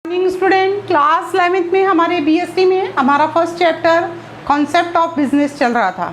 Morning student, class 11th में हमारे BSc में हमारा first chapter concept of business चल रहा था।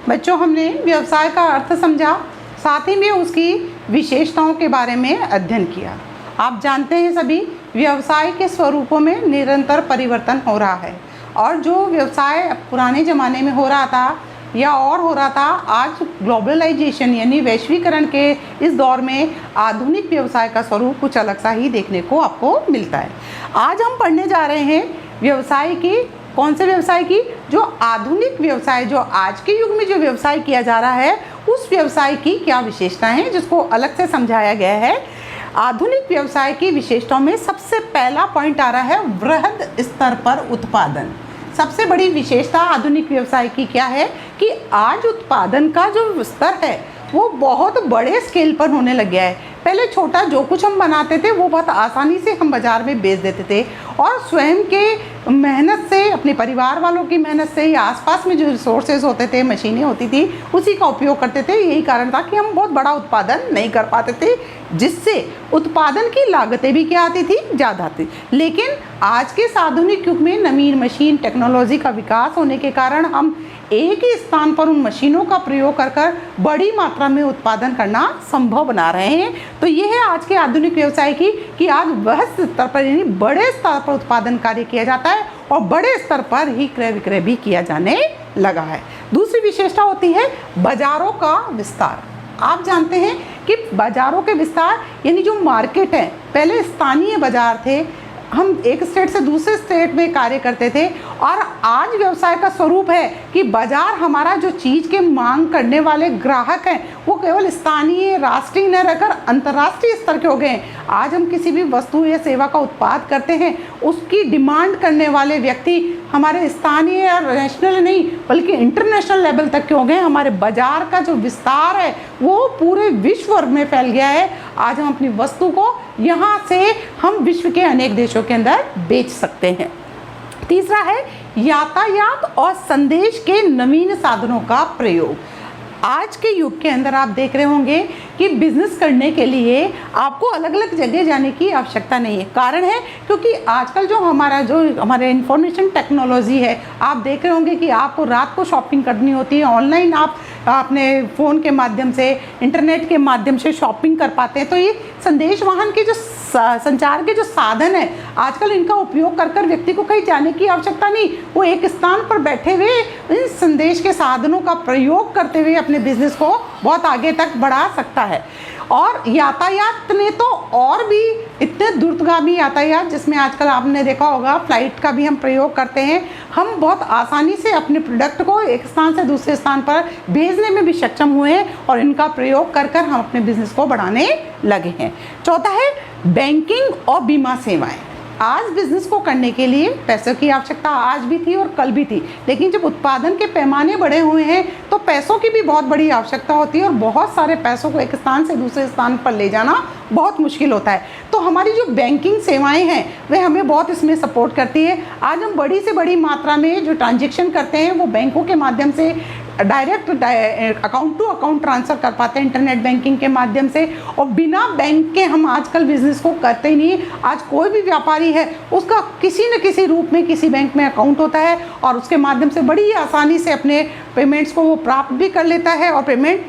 बच्चों, हमने व्यवसाय का अर्थ समझा, साथ ही में उसकी विशेषताओं के बारे में अध्ययन किया। आप जानते हैं सभी, व्यवसाय के स्वरूपों में निरंतर परिवर्तन हो रहा है और जो व्यवसाय पुराने ज़माने में हो रहा था या और हो रहा था, आज ग्लोबलाइजेशन यानी वैश्वीकरण के इस दौर में आधुनिक व्यवसाय का स्वरूप कुछ अलग सा ही देखने को आपको मिलता है। आज हम पढ़ने जा रहे हैं व्यवसाय की, कौन से व्यवसाय की? जो आधुनिक व्यवसाय, जो आज के युग में जो व्यवसाय किया जा रहा है, उस व्यवसाय की क्या विशेषताएं हैं, जिसको अलग से समझाया गया है। आधुनिक व्यवसाय की विशेषताओं में सबसे पहला पॉइंट आ रहा है वृहद स्तर पर उत्पादन। सबसे बड़ी विशेषता आधुनिक व्यवसाय की क्या है कि आज उत्पादन का जो स्तर है वो बहुत बड़े स्केल पर होने लग गया है। पहले छोटा जो कुछ हम बनाते थे वो बहुत आसानी से हम बाज़ार में बेच देते थे और स्वयं के मेहनत से, अपने परिवार वालों की मेहनत से या आसपास में जो रिसोर्सेज होते थे, मशीनें होती थी, उसी का उपयोग करते थे। यही कारण था कि हम बहुत बड़ा उत्पादन नहीं कर पाते थे, जिससे उत्पादन की लागतें भी क्या आती थी? ज़्यादा आती। लेकिन आज के आधुनिक युग में नवीन मशीन टेक्नोलॉजी का विकास होने के कारण हम एक ही स्थान पर उन मशीनों का प्रयोग कर बड़ी मात्रा में उत्पादन करना संभव बना रहे हैं। तो ये है आज के आधुनिक व्यवसाय की कि आज वह स्तर पर यानी बड़े स्तर पर उत्पादन कार्य किया जाता है और बड़े स्तर पर ही क्रय विक्रय भी किया जाने लगा है। दूसरी विशेषता होती है बाजारों का विस्तार। आप जानते हैं कि बाजारों के विस्तार यानी जो मार्केट है, पहले स्थानीय बाजार थे, हम एक स्टेट से दूसरे स्टेट में कार्य करते थे और आज व्यवसाय का स्वरूप है कि बाजार हमारा जो चीज़ के मांग करने वाले ग्राहक हैं वो केवल स्थानीय, राष्ट्रीय न रहकर अंतर्राष्ट्रीय स्तर के हो गए हैं। आज हम किसी भी वस्तु या सेवा का उत्पाद करते हैं, उसकी डिमांड करने वाले व्यक्ति हमारे स्थानीय या नेशनल नहीं बल्कि इंटरनेशनल लेवल तक के हो गए। हमारे बाजार का जो विस्तार है वो पूरे विश्व में फैल गया है। आज हम अपनी वस्तु को यहाँ से हम विश्व के अनेक देशों के अंदर बेच सकते हैं। तीसरा है यातायात और संदेश के नवीन साधनों का प्रयोग। आज के युग के अंदर आप देख रहे होंगे कि बिजनेस करने के लिए आपको अलग अलग जगह जाने की आवश्यकता नहीं है। कारण है क्योंकि आजकल जो हमारे इंफॉर्मेशन टेक्नोलॉजी है, आप देख रहे होंगे कि आपको रात को शॉपिंग करनी होती है, ऑनलाइन आप अपने फ़ोन के माध्यम से, इंटरनेट के माध्यम से शॉपिंग कर पाते हैं। तो ये संदेश वाहन के जो संचार के जो साधन है, आजकल इनका उपयोग कर व्यक्ति को कहीं जाने की आवश्यकता नहीं, वो एक स्थान पर बैठे हुए इन संदेश के साधनों का प्रयोग करते हुए अपने बिजनेस को बहुत आगे तक बढ़ा सकता है। और यातायात ने तो और भी इतने द्रुतगामी यातायात, जिसमें आजकल आपने देखा होगा फ्लाइट का भी हम प्रयोग करते हैं, हम बहुत आसानी से अपने प्रोडक्ट को एक स्थान से दूसरे स्थान पर भेजने में भी सक्षम हुए हैं और इनका प्रयोग कर हम अपने बिजनेस को बढ़ाने लगे हैं। चौथा है बैंकिंग और बीमा सेवाएं। आज बिजनेस को करने के लिए पैसों की आवश्यकता आज भी थी और कल भी थी, लेकिन जब उत्पादन के पैमाने बढ़े हुए हैं तो पैसों की भी बहुत बड़ी आवश्यकता होती है और बहुत सारे पैसों को एक स्थान से दूसरे स्थान पर ले जाना बहुत मुश्किल होता है। तो हमारी जो बैंकिंग सेवाएं हैं वे हमें बहुत इसमें सपोर्ट करती है। आज हम बड़ी से बड़ी मात्रा में जो ट्रांजैक्शन करते हैं वो बैंकों के माध्यम से direct account to account transfer कर पाते हैं इंटरनेट बैंकिंग के माध्यम से, और बिना बैंक के हम आजकल बिजनेस को करते ही नहीं। आज कोई भी व्यापारी है उसका किसी न किसी रूप में किसी बैंक में अकाउंट होता है और उसके माध्यम से बड़ी आसानी से अपने पेमेंट्स को वो प्राप्त भी कर लेता है और पेमेंट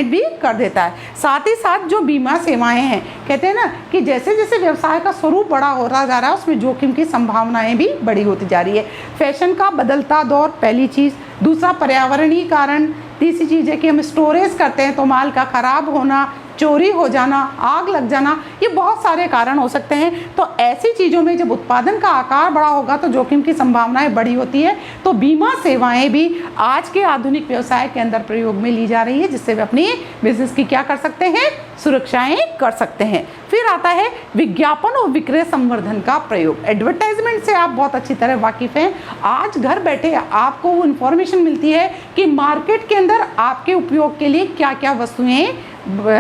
भी कर देता है। साथ ही साथ जो बीमा सेवाएं हैं, कहते हैं ना कि जैसे जैसे व्यवसाय का स्वरूप बड़ा होता जा रहा है उसमें जोखिम की संभावनाएं भी बड़ी होती जा रही है। फैशन का बदलता दौर पहली चीज़, दूसरा पर्यावरणीय कारण, तीसरी चीज़ है कि हम स्टोरेज करते हैं तो माल का ख़राब होना, चोरी हो जाना, आग लग जाना, ये बहुत सारे कारण हो सकते हैं। तो ऐसी चीज़ों में जब उत्पादन का आकार बड़ा होगा तो जोखिम की संभावनाएं बड़ी होती है। तो बीमा सेवाएं भी आज के आधुनिक व्यवसाय के अंदर प्रयोग में ली जा रही है, जिससे वे अपनी बिजनेस की क्या कर सकते हैं? सुरक्षाएं कर सकते हैं। फिर आता है विज्ञापन और विक्रय संवर्धन का प्रयोग। एडवर्टाइजमेंट से आप बहुत अच्छी तरह वाकिफ़ हैं। आज घर बैठे आपको वो इन्फॉर्मेशन मिलती है कि मार्केट के अंदर आपके उपयोग के लिए क्या क्या वस्तुएं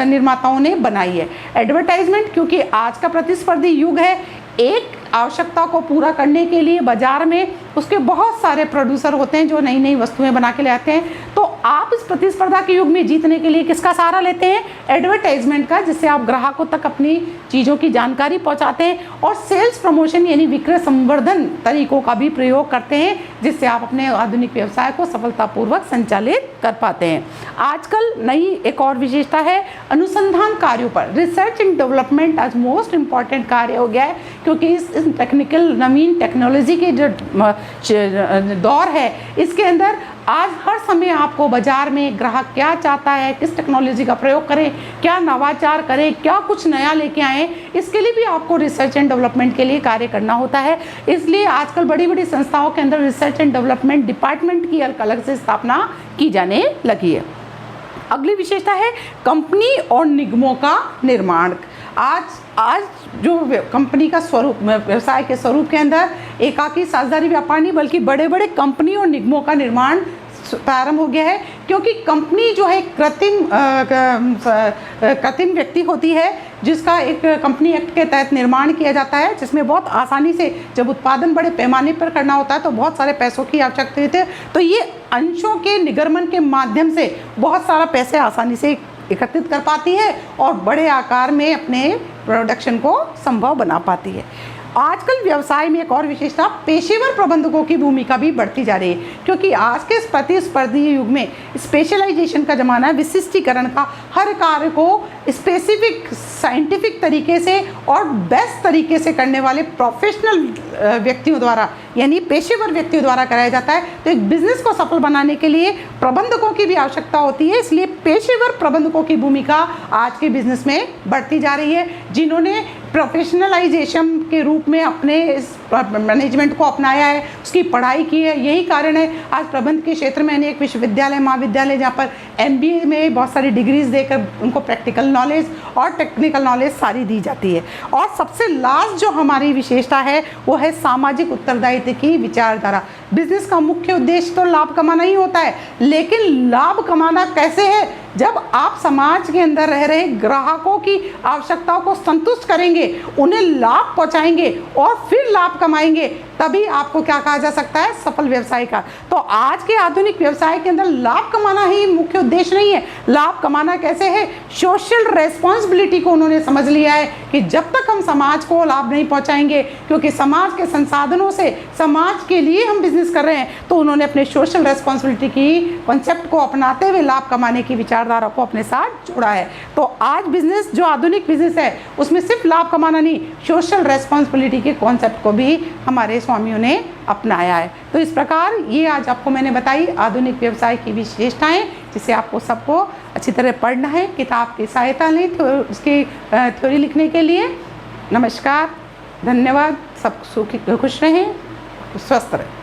निर्माताओं ने बनाई है। एडवर्टाइजमेंट, क्योंकि आज का प्रतिस्पर्धी युग है, एक आवश्यकता को पूरा करने के लिए बाजार में उसके बहुत सारे प्रोड्यूसर होते हैं जो नई नई वस्तुएं बना के ले आते हैं। तो आप इस प्रतिस्पर्धा के युग में जीतने के लिए किसका सहारा लेते हैं? एडवर्टाइजमेंट का, जिससे आप ग्राहकों तक अपनी चीज़ों की जानकारी पहुंचाते हैं, और सेल्स प्रमोशन यानी विक्रय संवर्धन तरीकों का भी प्रयोग करते हैं, जिससे आप अपने आधुनिक व्यवसाय को सफलतापूर्वक संचालित कर पाते हैं। आजकल नई एक और विशेषता है अनुसंधान कार्यों पर। रिसर्च एंड डेवलपमेंट आज मोस्ट इम्पॉर्टेंट कार्य हो गया है, क्योंकि इस टेक्निकल नवीन टेक्नोलॉजी के जो दौर है इसके अंदर आज हर समय आपको बाजार में ग्राहक क्या चाहता है, किस टेक्नोलॉजी का प्रयोग करें, क्या नवाचार करें, क्या कुछ नया लेके आएँ, इसके लिए भी आपको रिसर्च एंड डेवलपमेंट के लिए कार्य करना होता है। इसलिए आजकल बड़ी बड़ी संस्थाओं के अंदर रिसर्च एंड डेवलपमेंट डिपार्टमेंट की अलग से स्थापना की जाने लगी है। अगली विशेषता है कंपनी और निगमों का निर्माण। आज जो कंपनी का स्वरूप, व्यवसाय के स्वरूप के अंदर एकाकी साझेदारी व्यापार नहीं बल्कि बड़े बड़े कंपनी और निगमों का निर्माण प्रारंभ हो गया है, क्योंकि कंपनी जो है कृत्रिम व्यक्ति होती है जिसका एक कंपनी एक्ट के तहत निर्माण किया जाता है, जिसमें बहुत आसानी से जब उत्पादन बड़े पैमाने पर करना होता है तो बहुत सारे पैसों की आवश्यकता होती है। तो ये अंशों के निगमन के माध्यम से बहुत सारा पैसे आसानी से एकत्रित कर पाती है और बड़े आकार में अपने प्रोडक्शन को संभव बना पाती है। आजकल व्यवसाय में एक और विशेषता पेशेवर प्रबंधकों की भूमिका भी बढ़ती जा रही है, क्योंकि आज के इस प्रतिस्पर्धी युग में स्पेशलाइजेशन का ज़माना है, विशिष्टीकरण का। हर कार्य को स्पेसिफिक साइंटिफिक तरीके से और बेस्ट तरीके से करने वाले प्रोफेशनल व्यक्तियों द्वारा यानी पेशेवर व्यक्तियों द्वारा कराया जाता है। तो एक बिजनेस को सफल बनाने के लिए प्रबंधकों की भी आवश्यकता होती है, इसलिए पेशेवर प्रबंधकों की भूमिका आज के बिजनेस में बढ़ती जा रही है, जिन्होंने प्रोफेशनलाइजेशन के रूप में अपने इस मैनेजमेंट को अपनाया है, उसकी पढ़ाई की है। यही कारण है आज प्रबंध के क्षेत्र में अनेक विश्वविद्यालय, महाविद्यालय जहाँ पर MBA में बहुत सारी डिग्रीज देकर उनको प्रैक्टिकल नॉलेज और टेक्निकल नॉलेज सारी दी जाती है। और सबसे लास्ट जो हमारी विशेषता है वो है सामाजिक उत्तरदायित्व की विचारधारा। बिजनेस का मुख्य उद्देश्य तो लाभ कमाना ही होता है, लेकिन लाभ कमाना कैसे है? जब आप समाज के अंदर रह रहे ग्राहकों की आवश्यकताओं को संतुष्ट करेंगे, उन्हें लाभ पहुंचाएंगे और फिर लाभ कमाएंगे, तभी आपको क्या कहा जा सकता है? सफल व्यवसाय का। तो आज के आधुनिक व्यवसाय के अंदर लाभ कमाना ही मुख्य उद्देश्य नहीं है। लाभ कमाना कैसे है? सोशल रेस्पॉन्सिबिलिटी को उन्होंने समझ लिया है कि जब तक हम समाज को लाभ नहीं पहुंचाएंगे, क्योंकि समाज के संसाधनों से समाज के लिए हम बिजनेस कर रहे हैं, तो उन्होंने अपने सोशल रेस्पॉन्सिबिलिटी की कॉन्सेप्ट को अपनाते हुए लाभ कमाने की विचारधारा को अपने साथ जोड़ा है। तो आज बिजनेस जो आधुनिक बिजनेस है उसमें सिर्फ लाभ कमाना नहीं, सोशल रेस्पॉन्सिबिलिटी के कॉन्सेप्ट को भी हमारे स्वामियों ने अपनाया है। तो इस प्रकार ये आज आपको मैंने बताई आधुनिक व्यवसाय की विशेषताएं, जिसे आपको सबको अच्छी तरह पढ़ना है, किताब की सहायता लें उसकी थ्योरी लिखने के लिए। नमस्कार, धन्यवाद, सब सुखी खुश रहें, स्वस्थ रहें।